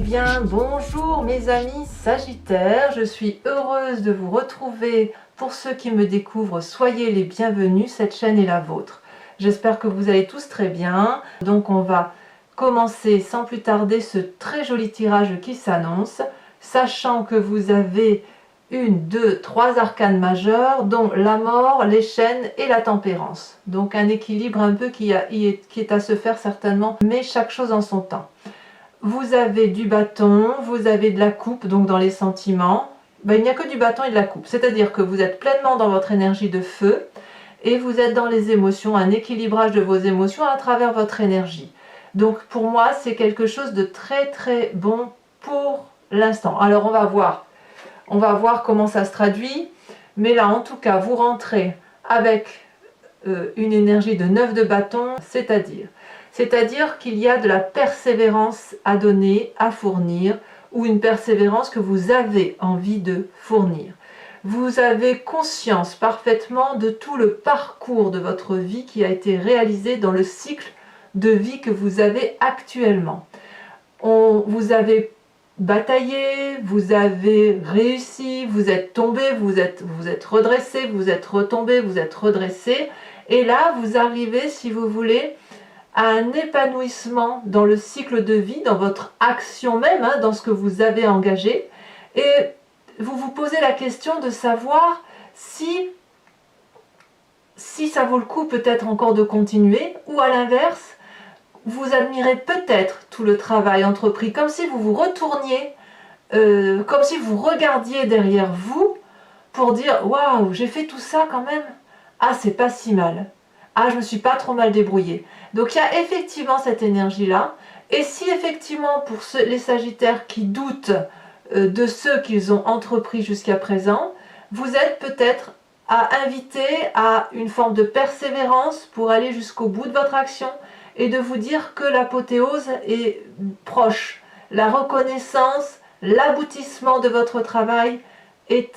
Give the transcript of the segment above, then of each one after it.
bien, bonjour mes amis Sagittaires, je suis heureuse de vous retrouver. Pour ceux qui me découvrent, soyez les bienvenus, cette chaîne est la vôtre. J'espère que vous allez tous très bien. Donc on va commencer sans plus tarder ce très joli tirage qui s'annonce, sachant que vous avez 1, 2, 3 arcanes majeures, dont la mort, les chaînes et la tempérance. Donc un équilibre un peu qui est à se faire certainement, mais chaque chose en son temps. Vous avez du bâton, vous avez de la coupe, donc dans les sentiments. Il n'y a que du bâton et de la coupe. C'est-à-dire que vous êtes pleinement dans votre énergie de feu et vous êtes dans les émotions, un équilibrage de vos émotions à travers votre énergie. Donc pour moi, c'est quelque chose de très très bon pour l'instant. Alors on va voir comment ça se traduit. Mais là, en tout cas, vous rentrez avec une énergie de 9 de bâton, c'est-à-dire qu'il y a de la persévérance à donner, à fournir, ou une persévérance que vous avez envie de fournir. Vous avez conscience parfaitement de tout le parcours de votre vie qui a été réalisé dans le cycle de vie que vous avez actuellement. Vous avez bataillé, vous avez réussi, vous êtes tombé, vous êtes redressé, vous êtes retombé, vous êtes redressé, et là vous arrivez, si vous voulez, à un épanouissement dans le cycle de vie, dans votre action même, dans ce que vous avez engagé, et vous vous posez la question de savoir si ça vaut le coup peut-être encore de continuer, ou à l'inverse, vous admirez peut-être tout le travail entrepris, comme si vous vous retourniez, comme si vous regardiez derrière vous pour dire « Waouh, j'ai fait tout ça quand même. Ah, c'est pas si mal. Ah, je me suis pas trop mal débrouillée. » Donc il y a effectivement cette énergie-là. Et si effectivement pour les Sagittaires qui doutent de ceux qu'ils ont entrepris jusqu'à présent, vous êtes peut-être à inviter à une forme de persévérance pour aller jusqu'au bout de votre action et de vous dire que l'apothéose est proche. La reconnaissance, l'aboutissement de votre travail est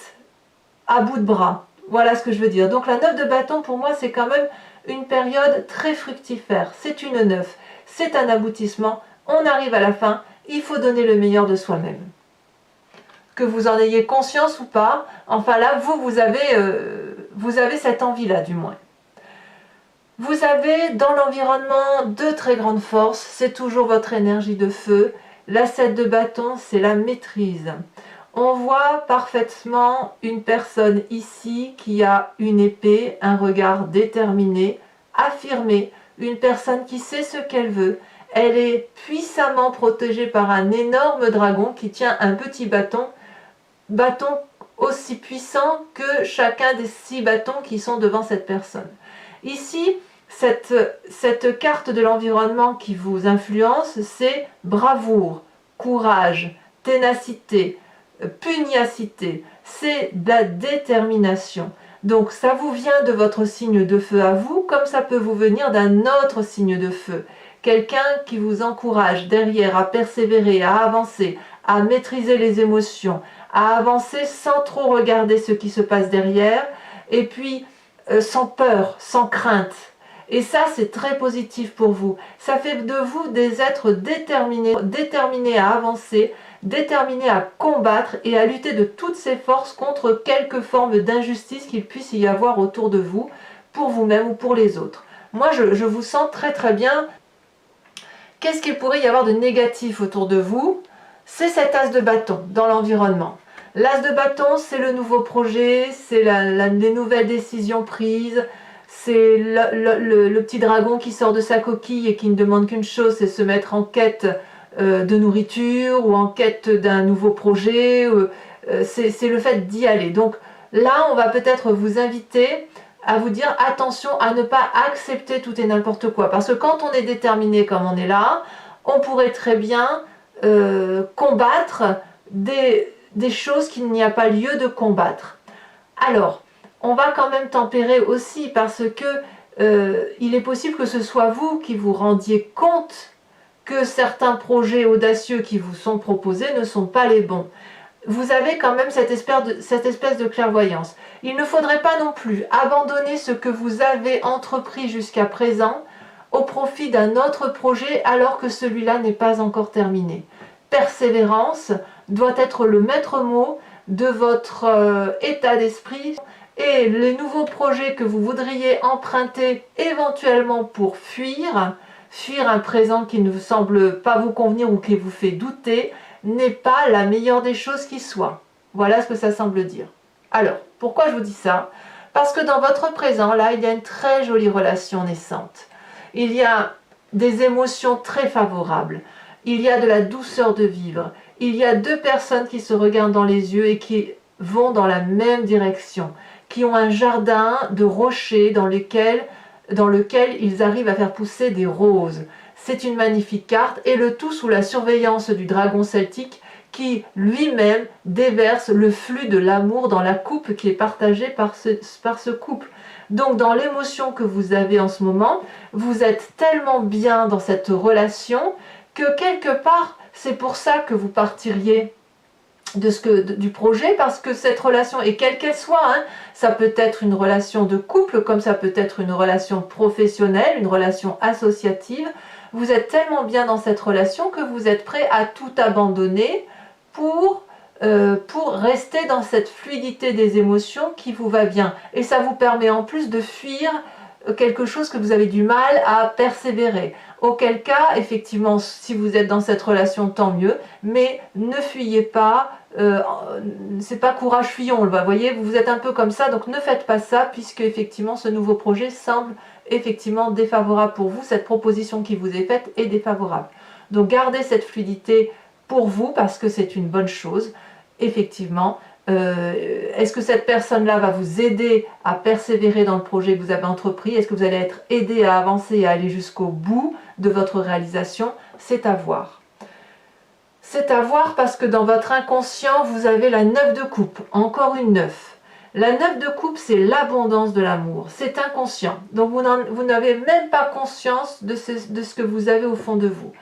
à bout de bras. Voilà ce que je veux dire. Donc la 9 de bâton, pour moi, c'est quand même une période très fructifère. C'est une 9, c'est un aboutissement. On arrive à la fin, il faut donner le meilleur de soi-même. Que vous en ayez conscience ou pas, enfin là, vous avez cette envie-là du moins. Vous avez dans l'environnement deux très grandes forces, c'est toujours votre énergie de feu. La 7 de bâton, c'est la maîtrise. On voit parfaitement une personne ici qui a une épée, un regard déterminé, affirmé, une personne qui sait ce qu'elle veut. Elle est puissamment protégée par un énorme dragon qui tient un petit bâton aussi puissant que chacun des 6 bâtons qui sont devant cette personne. Ici, cette carte de l'environnement qui vous influence, c'est bravoure, courage, ténacité, pugnacité, c'est de la détermination. Donc ça vous vient de votre signe de feu à vous, comme ça peut vous venir d'un autre signe de feu. Quelqu'un qui vous encourage derrière à persévérer, à avancer, à maîtriser les émotions, à avancer sans trop regarder ce qui se passe derrière, et puis sans peur, sans crainte. Et ça, c'est très positif pour vous. Ça fait de vous des êtres déterminés à avancer, déterminés à combattre et à lutter de toutes ses forces contre quelque forme d'injustice qu'il puisse y avoir autour de vous, pour vous-même ou pour les autres. Moi, je vous sens très très bien. Qu'est-ce qu'il pourrait y avoir de négatif autour de vous? C'est cet as de bâton dans l'environnement. L'as de bâton, c'est le nouveau projet, c'est les nouvelles décisions prises, c'est le petit dragon qui sort de sa coquille et qui ne demande qu'une chose, c'est se mettre en quête de nourriture ou en quête d'un nouveau projet. C'est le fait d'y aller. Donc là, on va peut-être vous inviter à vous dire attention à ne pas accepter tout et n'importe quoi. Parce que quand on est déterminé comme on est là, on pourrait très bien combattre des choses qu'il n'y a pas lieu de combattre. Alors, on va quand même tempérer aussi parce que il est possible que ce soit vous qui vous rendiez compte que certains projets audacieux qui vous sont proposés ne sont pas les bons. Vous avez quand même cette espèce de clairvoyance. Il ne faudrait pas non plus abandonner ce que vous avez entrepris jusqu'à présent au profit d'un autre projet alors que celui-là n'est pas encore terminé. persévérance doit être le maître mot de votre état d'esprit, et les nouveaux projets que vous voudriez emprunter éventuellement pour fuir un présent qui ne vous semble pas vous convenir ou qui vous fait douter, n'est pas la meilleure des choses qui soit. Voilà ce que ça semble dire. Alors, pourquoi je vous dis ça? Parce que dans votre présent, là, il y a une très jolie relation naissante. Il y a des émotions très favorables. Il y a de la douceur de vivre. Il y a deux personnes qui se regardent dans les yeux et qui vont dans la même direction, qui ont un jardin de rochers dans lequel ils arrivent à faire pousser des roses. C'est une magnifique carte, et le tout sous la surveillance du dragon celtique qui lui-même déverse le flux de l'amour dans la coupe qui est partagée par ce couple. Donc dans l'émotion que vous avez en ce moment, vous êtes tellement bien dans cette relation que quelque part, c'est pour ça que vous partiriez du projet, parce que cette relation, et quelle qu'elle soit, hein, ça peut être une relation de couple, comme ça peut être une relation professionnelle, une relation associative, vous êtes tellement bien dans cette relation que vous êtes prêt à tout abandonner pour rester dans cette fluidité des émotions qui vous va bien. Et ça vous permet en plus de fuir quelque chose que vous avez du mal à persévérer. Auquel cas, effectivement, si vous êtes dans cette relation, tant mieux, mais ne fuyez pas, c'est pas courage fuyons, vous voyez, vous êtes un peu comme ça, donc ne faites pas ça, puisque effectivement ce nouveau projet semble effectivement défavorable pour vous, cette proposition qui vous est faite est défavorable. Donc gardez cette fluidité pour vous, parce que c'est une bonne chose, effectivement. Est-ce que cette personne-là va vous aider à persévérer dans le projet que vous avez entrepris? Est-ce que vous allez être aidé à avancer et à aller jusqu'au bout de votre réalisation? C'est à voir. C'est à voir, parce que dans votre inconscient, vous avez la 9 de coupe, encore une 9. La 9 de coupe, c'est l'abondance de l'amour, c'est inconscient. Donc vous n'avez même pas conscience de ce que vous avez au fond de vous.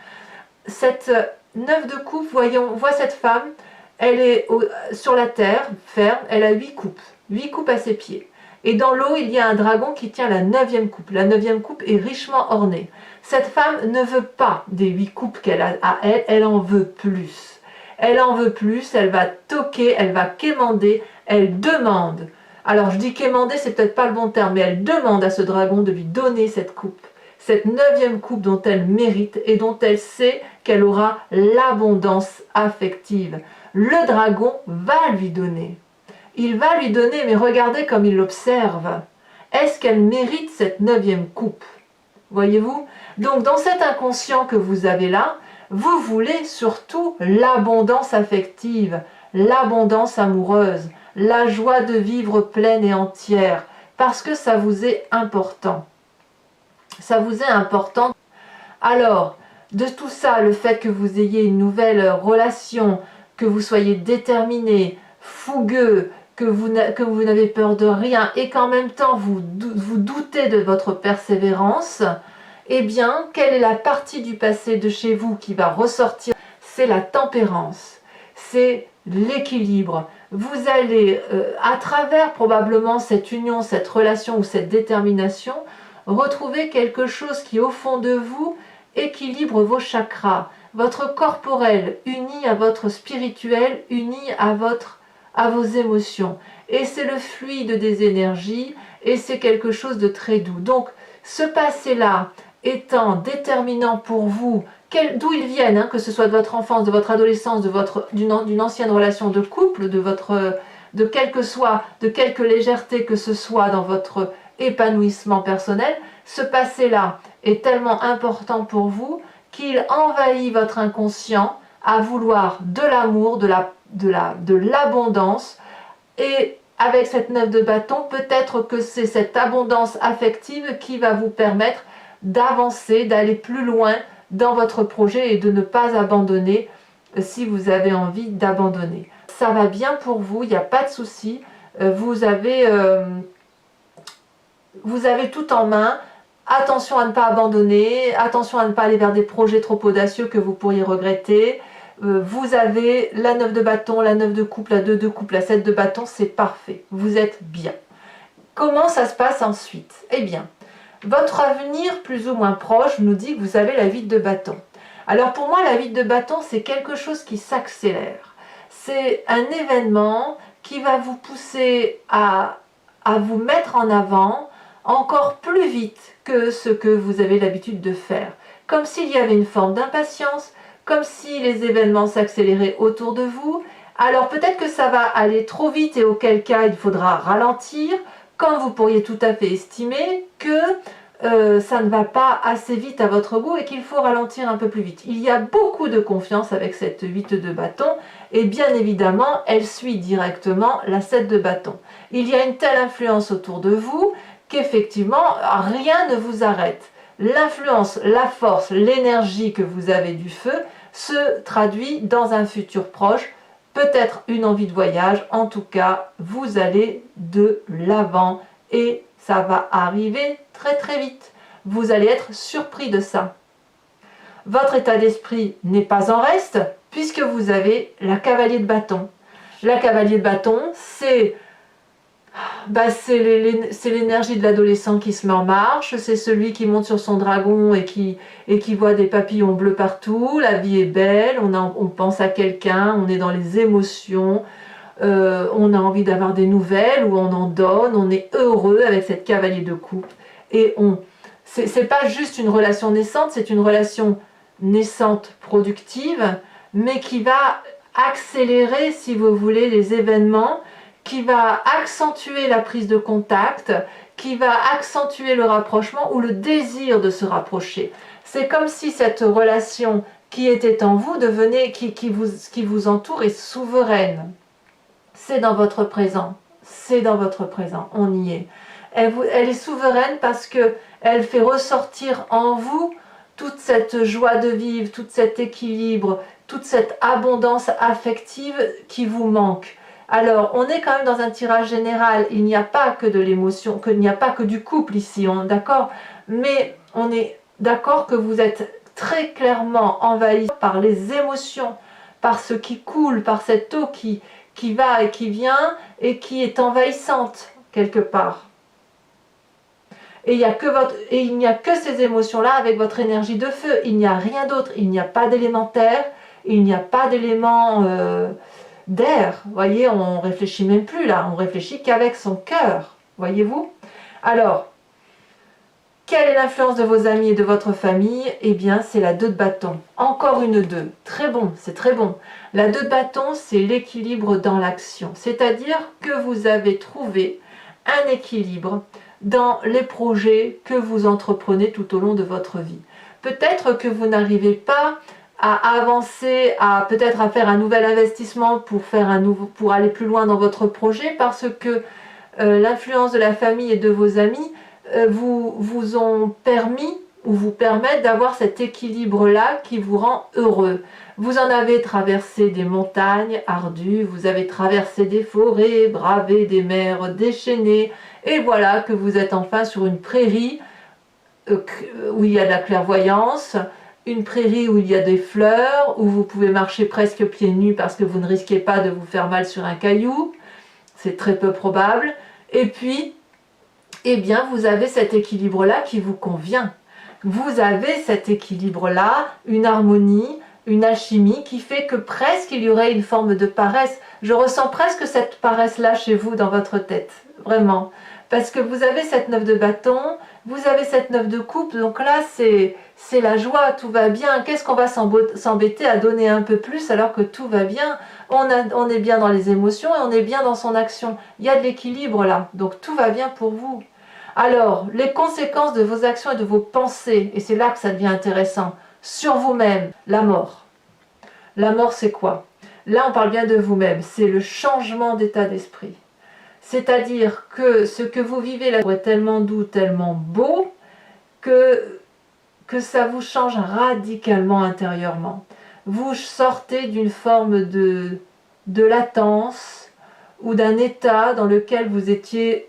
Cette 9 de coupe, on voit cette femme, elle est sur la terre, ferme, elle a 8 coupes. 8 coupes à ses pieds. Et dans l'eau, il y a un dragon qui tient la 9e coupe. La 9e coupe est richement ornée. Cette femme ne veut pas des 8 coupes qu'elle a à elle, elle en veut plus. Elle en veut plus, elle va toquer, elle va quémander, elle demande. Alors je dis quémander, c'est peut-être pas le bon terme, mais elle demande à ce dragon de lui donner cette coupe. Cette 9e coupe dont elle mérite et dont elle sait qu'elle aura l'abondance affective. Le dragon va lui donner. Il va lui donner, mais regardez comme il l'observe. Est-ce qu'elle mérite cette 9e coupe? Voyez-vous? Donc dans cet inconscient que vous avez là, vous voulez surtout l'abondance affective, l'abondance amoureuse, la joie de vivre pleine et entière, parce que ça vous est important. Ça vous est important. Alors, de tout ça, le fait que vous ayez une nouvelle relation, que vous soyez déterminé, fougueux, que vous n'avez peur de rien et qu'en même temps vous doutez de votre persévérance, eh bien, quelle est la partie du passé de chez vous qui va ressortir? C'est la tempérance, c'est l'équilibre. Vous allez, à travers probablement cette union, cette relation ou cette détermination, retrouver quelque chose qui, au fond de vous, équilibre vos chakras, votre corporel uni à votre spirituel, uni à vos émotions. Et c'est le fluide des énergies, et c'est quelque chose de très doux. Donc, ce passé-là étant déterminant pour vous, d'où ils viennent, hein, que ce soit de votre enfance, de votre adolescence, d'une ancienne relation de couple, de quelque légèreté que ce soit dans votre épanouissement personnel, ce passé-là est tellement important pour vous qu'il envahit votre inconscient à vouloir de l'amour, de l'abondance. Et avec cette 9 de bâton, peut-être que c'est cette abondance affective qui va vous permettre d'avancer, d'aller plus loin dans votre projet et de ne pas abandonner si vous avez envie d'abandonner. Ça va bien pour vous, il n'y a pas de souci. Vous avez tout en main. Attention à ne pas abandonner, attention à ne pas aller vers des projets trop audacieux que vous pourriez regretter. Vous avez la 9 de bâton, la 9 de coupe, la 2 de coupe, la 7 de bâton, c'est parfait. Vous êtes bien. Comment ça se passe ensuite? Eh bien, votre avenir plus ou moins proche nous dit que vous avez la 8 de bâton. Alors pour moi, la 8 de bâton, c'est quelque chose qui s'accélère. C'est un événement qui va vous pousser à vous mettre en avant encore plus vite que ce que vous avez l'habitude de faire. Comme s'il y avait une forme d'impatience, comme si les événements s'accéléraient autour de vous. Alors peut-être que ça va aller trop vite et auquel cas il faudra ralentir, quand vous pourriez tout à fait estimer que ça ne va pas assez vite à votre goût et qu'il faut ralentir un peu plus vite. Il y a beaucoup de confiance avec cette 8 de bâton et bien évidemment elle suit directement la 7 de bâton. Il y a une telle influence autour de vous qu'effectivement rien ne vous arrête. L'influence, la force, l'énergie que vous avez du feu se traduit dans un futur proche, peut-être une envie de voyage, en tout cas vous allez de l'avant et ça va arriver très très vite. Vous allez être surpris de ça. Votre état d'esprit n'est pas en reste puisque vous avez la cavalier de bâton. La cavalier de bâton, c'est l'énergie de l'adolescent qui se met en marche, c'est celui qui monte sur son dragon et qui voit des papillons bleus partout, la vie est belle, on pense à quelqu'un, on est dans les émotions, on a envie d'avoir des nouvelles ou on en donne, on est heureux avec cette cavalier de coupe. Et c'est pas juste une relation naissante, c'est une relation naissante productive, mais qui va accélérer, si vous voulez, les événements, qui va accentuer la prise de contact, qui va accentuer le rapprochement ou le désir de se rapprocher. C'est comme si cette relation qui était en vous devenait, qui vous entoure est souveraine. C'est dans votre présent, c'est dans votre présent, on y est. Elle est souveraine parce qu'elle fait ressortir en vous toute cette joie de vivre, tout cet équilibre, toute cette abondance affective qui vous manque. Alors, on est quand même dans un tirage général, il n'y a pas que de l'émotion, il n'y a pas que du couple ici, d'accord, mais on est d'accord que vous êtes très clairement envahi par les émotions, par ce qui coule, par cette eau qui va et qui vient et qui est envahissante quelque part. Et il n'y a que ces émotions-là avec votre énergie de feu, il n'y a rien d'autre, il n'y a pas d'élémentaire, il n'y a pas d'élément d'air, voyez, on réfléchit même plus là, on réfléchit qu'avec son cœur, voyez-vous. Alors, quelle est l'influence de vos amis et de votre famille? Eh bien, c'est la 2 de bâton. Encore une 2. Très bon, c'est très bon. La 2 de bâton, c'est l'équilibre dans l'action. C'est-à-dire que vous avez trouvé un équilibre dans les projets que vous entreprenez tout au long de votre vie. Peut-être que vous n'arrivez pas à avancer, peut-être à faire un nouvel investissement pour aller plus loin dans votre projet parce que l'influence de la famille et de vos amis vous ont permis ou vous permettent d'avoir cet équilibre-là qui vous rend heureux. Vous en avez traversé des montagnes ardues, vous avez traversé des forêts, bravé des mers déchaînées, et voilà que vous êtes enfin sur une prairie où il y a de la clairvoyance, une prairie où il y a des fleurs, où vous pouvez marcher presque pieds nus parce que vous ne risquez pas de vous faire mal sur un caillou, c'est très peu probable, et puis eh bien vous avez cet équilibre-là qui vous convient. Vous avez cet équilibre-là, une harmonie, une alchimie qui fait que presque il y aurait une forme de paresse. Je ressens presque cette paresse-là chez vous dans votre tête, vraiment. Parce que vous avez cette 9 de bâton, vous avez cette 9 de coupe, donc là c'est la joie, tout va bien. Qu'est-ce qu'on va s'embêter à donner un peu plus alors que tout va bien? On est bien dans les émotions et on est bien dans son action. Il y a de l'équilibre là, donc tout va bien pour vous. Alors, les conséquences de vos actions et de vos pensées, et c'est là que ça devient intéressant, sur vous-même, la mort. La mort, c'est quoi? Là, on parle bien de vous-même, c'est le changement d'état d'esprit. C'est-à-dire que ce que vous vivez là est tellement doux, tellement beau, que ça vous change radicalement intérieurement. Vous sortez d'une forme de latence ou d'un état dans lequel vous étiez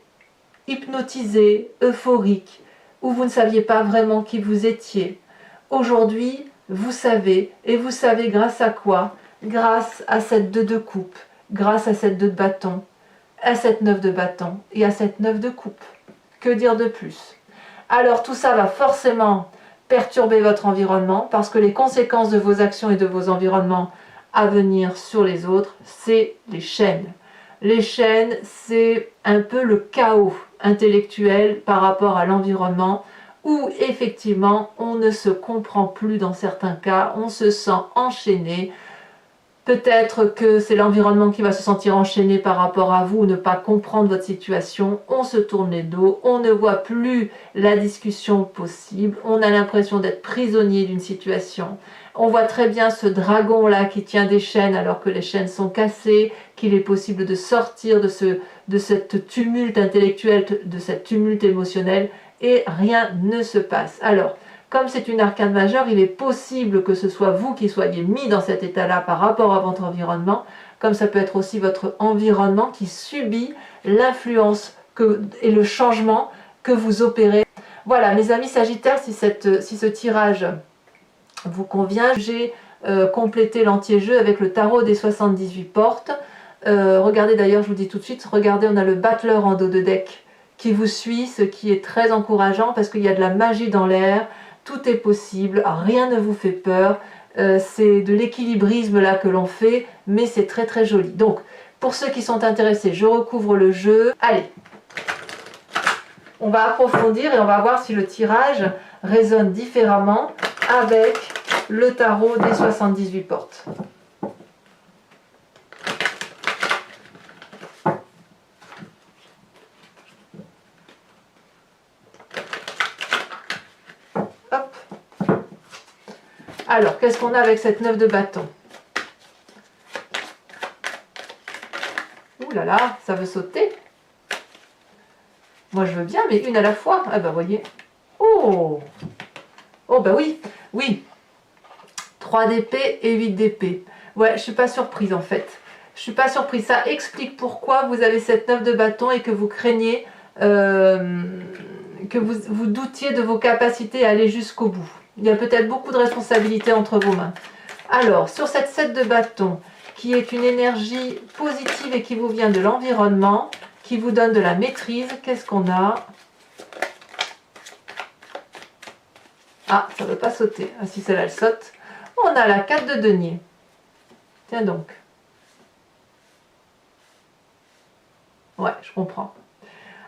hypnotisé, euphorique, où vous ne saviez pas vraiment qui vous étiez. Aujourd'hui, vous savez, et vous savez grâce à quoi? Grâce à cette 2 de coupe, grâce à cette 2 de bâton, à cette 9 de bâton et à cette 9 de coupe. Que dire de plus? Alors tout ça va forcément perturber votre environnement, parce que les conséquences de vos actions et de vos environnements à venir sur les autres, c'est les chaînes. Les chaînes, c'est un peu le chaos intellectuel par rapport à l'environnement, où effectivement on ne se comprend plus dans certains cas, on se sent enchaîné. Peut-être que c'est l'environnement qui va se sentir enchaîné par rapport à vous, ou ne pas comprendre votre situation, on se tourne les dos, on ne voit plus la discussion possible, on a l'impression d'être prisonnier d'une situation. On voit très bien ce dragon-là qui tient des chaînes alors que les chaînes sont cassées, qu'il est possible de sortir de cette tumulte intellectuel, de cette tumulte émotionnel, et rien ne se passe. Alors, comme c'est une arcane majeure, il est possible que ce soit vous qui soyez mis dans cet état-là par rapport à votre environnement, comme ça peut être aussi votre environnement qui subit l'influence et le changement que vous opérez. Voilà, mes amis Sagittaires, si ce tirage vous convient, j'ai complété l'anti-jeu avec le tarot des 78 portes. Regardez d'ailleurs, je vous dis tout de suite, regardez, on a le battleur en dos de deck qui vous suit, ce qui est très encourageant parce qu'il y a de la magie dans l'air. Tout est possible, rien ne vous fait peur, c'est de l'équilibrisme là que l'on fait, mais c'est très très joli. Donc, pour ceux qui sont intéressés, je recouvre le jeu. Allez, on va approfondir et on va voir si le tirage résonne différemment avec le tarot des 78 portes. Alors, qu'est-ce qu'on a avec cette 9 de bâton? Ouh là là, ça veut sauter. Moi, je veux bien, mais une à la fois. Ah bah, voyez. Oh! Oh bah oui, oui. 3 d'épée et 8 d'épée. Ouais, je suis pas surprise en fait. Je suis pas surprise. Ça explique pourquoi vous avez cette 9 de bâton et que vous craignez, que vous doutiez de vos capacités à aller jusqu'au bout. Il y a peut-être beaucoup de responsabilités entre vos mains. Alors, sur cette 7 de bâton, qui est une énergie positive et qui vous vient de l'environnement, qui vous donne de la maîtrise, qu'est-ce qu'on a? Ah, ça ne veut pas sauter. Ah, si celle-là, elle saute. On a la 4 de denier. Tiens donc. Ouais, je comprends.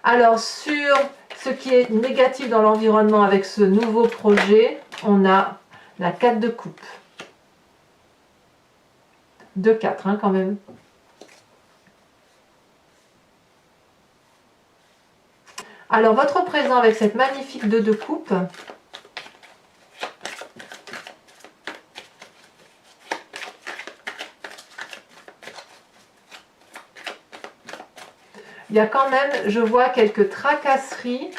Alors, sur ce qui est négatif dans l'environnement avec ce nouveau projet, on a la 4 de coupe. 2-4, hein, quand même. Alors, votre présent avec cette magnifique 2 de coupe, il y a quand même, je vois, quelques tracasseries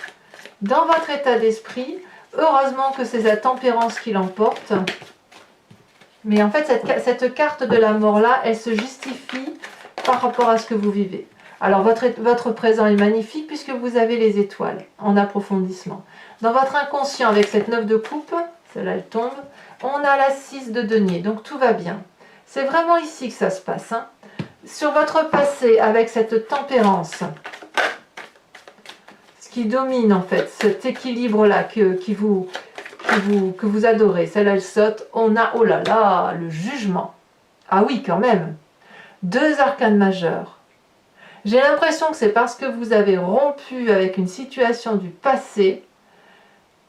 dans votre état d'esprit. Heureusement que c'est la tempérance qui l'emporte. Mais en fait, cette carte de la mort-là, elle se justifie par rapport à ce que vous vivez. Alors, votre présent est magnifique puisque vous avez les étoiles en approfondissement. Dans votre inconscient, avec cette 9 de coupe, celle-là, elle tombe, on a la 6 de denier. Donc, tout va bien. C'est vraiment ici que ça se passe, hein. Sur votre passé, avec cette tempérance, ce qui domine en fait, cet équilibre-là que vous adorez, celle-là elle saute, on a, oh là là, le jugement. Ah oui, quand même. 2 arcanes majeures. J'ai l'impression que c'est parce que vous avez rompu avec une situation du passé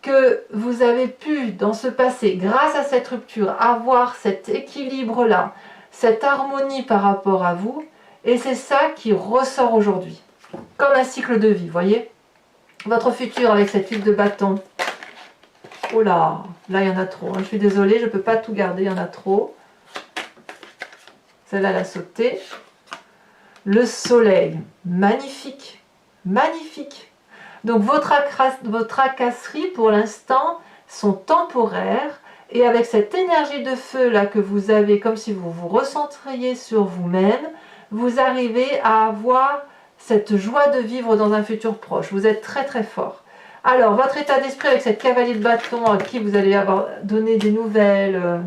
que vous avez pu, dans ce passé, grâce à cette rupture, avoir cet équilibre-là, cette harmonie par rapport à vous, et c'est ça qui ressort aujourd'hui. Comme un cycle de vie, voyez? Votre futur avec cette 8 de bâton. Oh là, là il y en a trop, hein. Je suis désolée, je ne peux pas tout garder, il y en a trop. Celle-là, elle a sauté. Le soleil, magnifique, magnifique. Donc vos tracasseries pour l'instant sont temporaires. Et avec cette énergie de feu là que vous avez, comme si vous vous recentriez sur vous-même, vous arrivez à avoir cette joie de vivre dans un futur proche. Vous êtes très très fort. Alors, votre état d'esprit avec cette cavalier de bâton à qui vous allez avoir donné des nouvelles.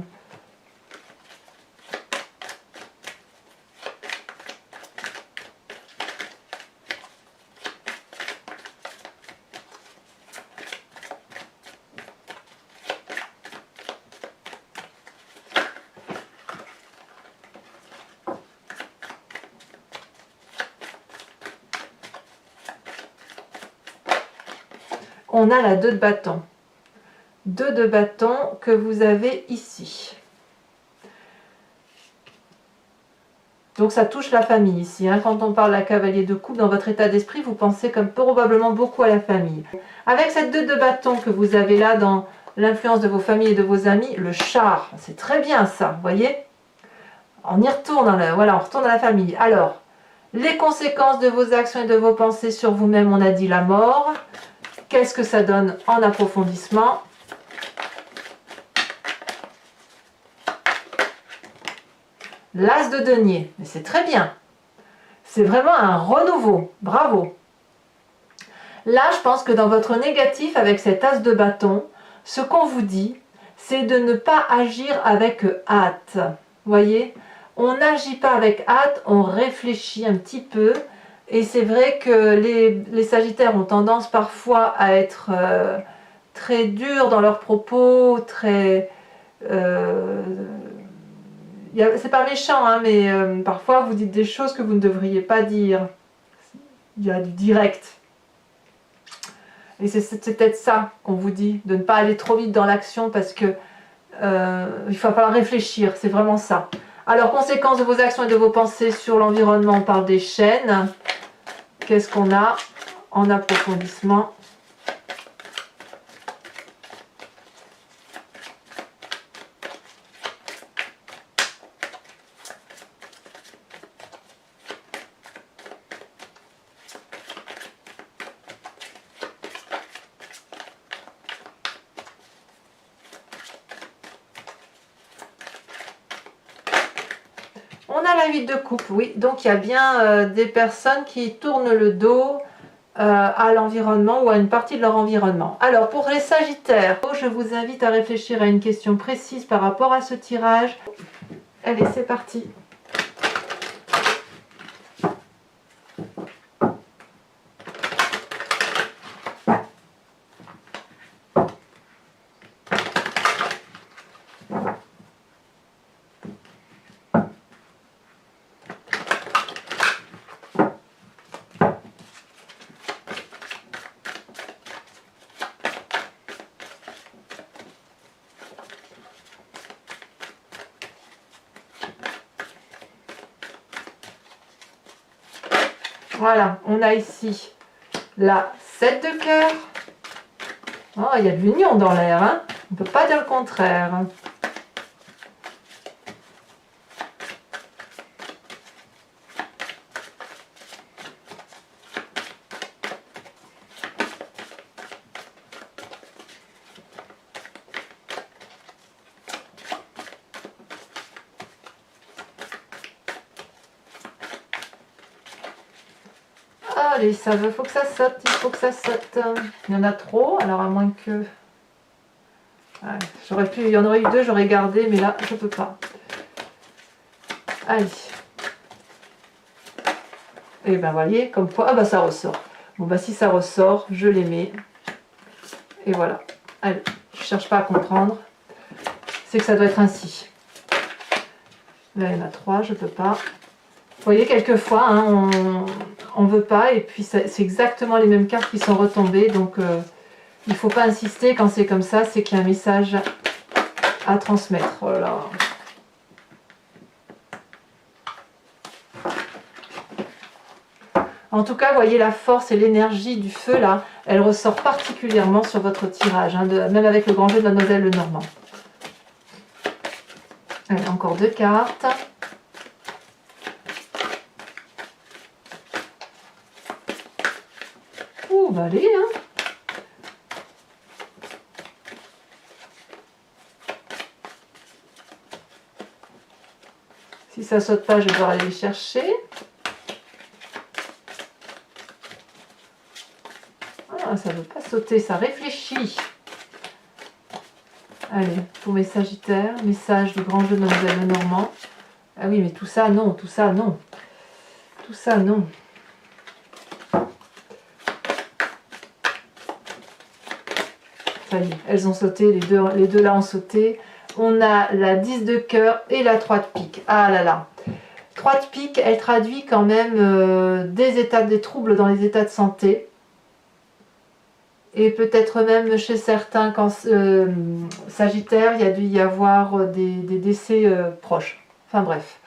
on a la 2 de bâton. 2 de bâton que vous avez ici. Donc ça touche la famille ici. Hein. Quand on parle de la cavalier de coupe, dans votre état d'esprit, vous pensez comme probablement beaucoup à la famille. Avec cette 2 de bâton que vous avez là dans l'influence de vos familles et de vos amis, le char, c'est très bien ça, vous voyez? On y retourne, voilà, on retourne à la famille. Alors, les conséquences de vos actions et de vos pensées sur vous-même, on a dit la mort. Qu'est-ce que ça donne en approfondissement? L'as de denier, mais c'est très bien. C'est vraiment un renouveau, bravo. Là, je pense que dans votre négatif, avec cet as de bâton, ce qu'on vous dit, c'est de ne pas agir avec hâte. Vous voyez? On n'agit pas avec hâte, on réfléchit un petit peu. Et c'est vrai que les Sagittaires ont tendance parfois à être très durs dans leurs propos, très... c'est pas méchant, hein, mais parfois vous dites des choses que vous ne devriez pas dire. Il y a du direct. Et c'est peut-être ça qu'on vous dit, de ne pas aller trop vite dans l'action parce que il va falloir réfléchir, c'est vraiment ça. Alors, conséquences de vos actions et de vos pensées sur l'environnement, on parle des chaînes. Qu'est-ce qu'on a en approfondissement? On a la 8 de coupe, oui. Donc, il y a bien des personnes qui tournent le dos à l'environnement ou à une partie de leur environnement. Alors, pour les Sagittaires, je vous invite à réfléchir à une question précise par rapport à ce tirage. Allez, c'est parti. Voilà, on a ici la 7 de cœur. Oh, il y a de l'union dans l'air, hein. On ne peut pas dire le contraire. Allez, ça veut, faut que ça saute, il faut que ça saute. Il y en a trop, alors à moins que... Ouais, j'aurais pu, il y en aurait eu 2, j'aurais gardé, mais là, je peux pas. Allez. Et ben, voyez, comme quoi... Ah bah, ça ressort. Bon, bah, si ça ressort, je les mets. Et voilà. Allez, je cherche pas à comprendre. C'est que ça doit être ainsi. Là, il y en a 3, je peux pas. Vous voyez, quelquefois, hein, on ne veut pas, et puis c'est exactement les mêmes cartes qui sont retombées, donc il ne faut pas insister quand c'est comme ça, c'est qu'il y a un message à transmettre. Voilà. En tout cas, vous voyez la force et l'énergie du feu, là, elle ressort particulièrement sur votre tirage, hein, même avec le grand jeu de Mademoiselle Lenormand. Allez, encore 2 cartes. On va aller, hein. Si ça saute pas, je vais devoir aller les chercher. Ah, ça veut pas sauter, ça réfléchit. Allez, pour mes Sagittaires, message du grand jeu de Mademoiselle Lenormand. Ah oui, mais tout ça, non, tout ça, non. Tout ça, non. Ça y est, elles ont sauté, les deux là ont sauté. On a la 10 de cœur et la 3 de pique. Ah là là. 3 de pique, elle traduit quand même des troubles dans les états de santé. et peut-être même chez certains Sagittaires, il y a dû y avoir des décès proches. Enfin bref.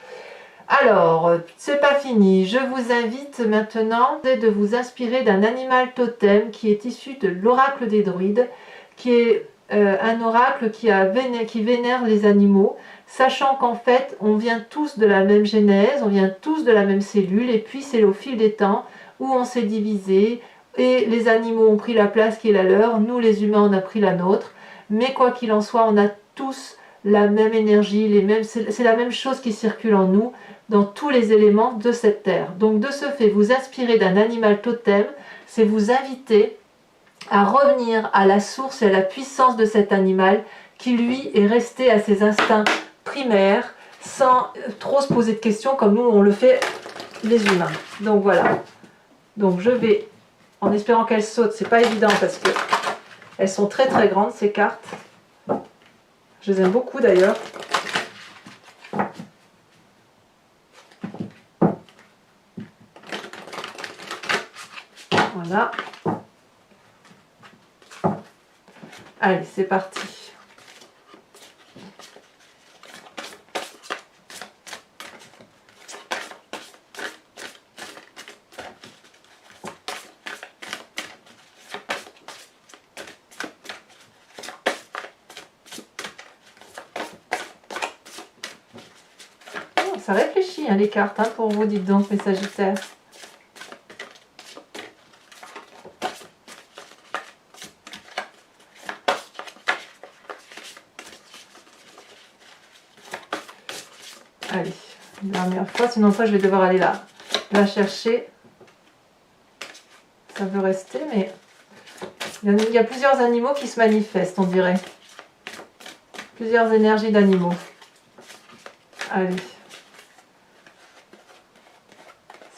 Alors, c'est pas fini. Je vous invite maintenant de vous inspirer d'un animal totem qui est issu de l'oracle des druides, qui est un oracle qui vénère les animaux, sachant qu'en fait, on vient tous de la même genèse, on vient tous de la même cellule, et puis c'est au fil des temps où on s'est divisé, et les animaux ont pris la place qui est la leur, nous les humains on a pris la nôtre, mais quoi qu'il en soit, on a tous la même énergie, c'est la même chose qui circule en nous, dans tous les éléments de cette terre. Donc de ce fait, vous inspirer d'un animal totem, c'est vous inviter à revenir à la source et à la puissance de cet animal qui lui est resté à ses instincts primaires sans trop se poser de questions comme nous on le fait les humains. Donc voilà. Donc je vais, en espérant qu'elles sautent, c'est pas évident parce que elles sont très très grandes ces cartes. Je les aime beaucoup d'ailleurs. Voilà. Allez, c'est parti. Oh, ça réfléchit hein, les cartes hein, pour vous, dites donc, mes Sagittaires. Allez, une dernière fois, sinon après je vais devoir aller la chercher. Ça veut rester, mais il y a plusieurs animaux qui se manifestent, on dirait. Plusieurs énergies d'animaux. Allez.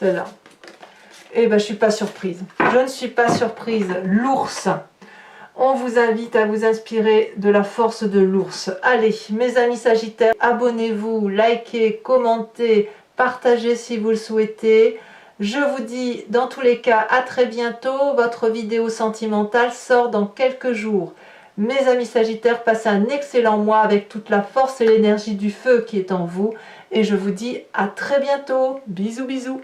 Celle-là. Eh ben, je suis pas surprise. Je ne suis pas surprise. L'ours. On vous invite à vous inspirer de la force de l'ours. Allez, mes amis Sagittaires, abonnez-vous, likez, commentez, partagez si vous le souhaitez. Je vous dis dans tous les cas à très bientôt. Votre vidéo sentimentale sort dans quelques jours. Mes amis Sagittaires, passez un excellent mois avec toute la force et l'énergie du feu qui est en vous. Et je vous dis à très bientôt. Bisous, bisous.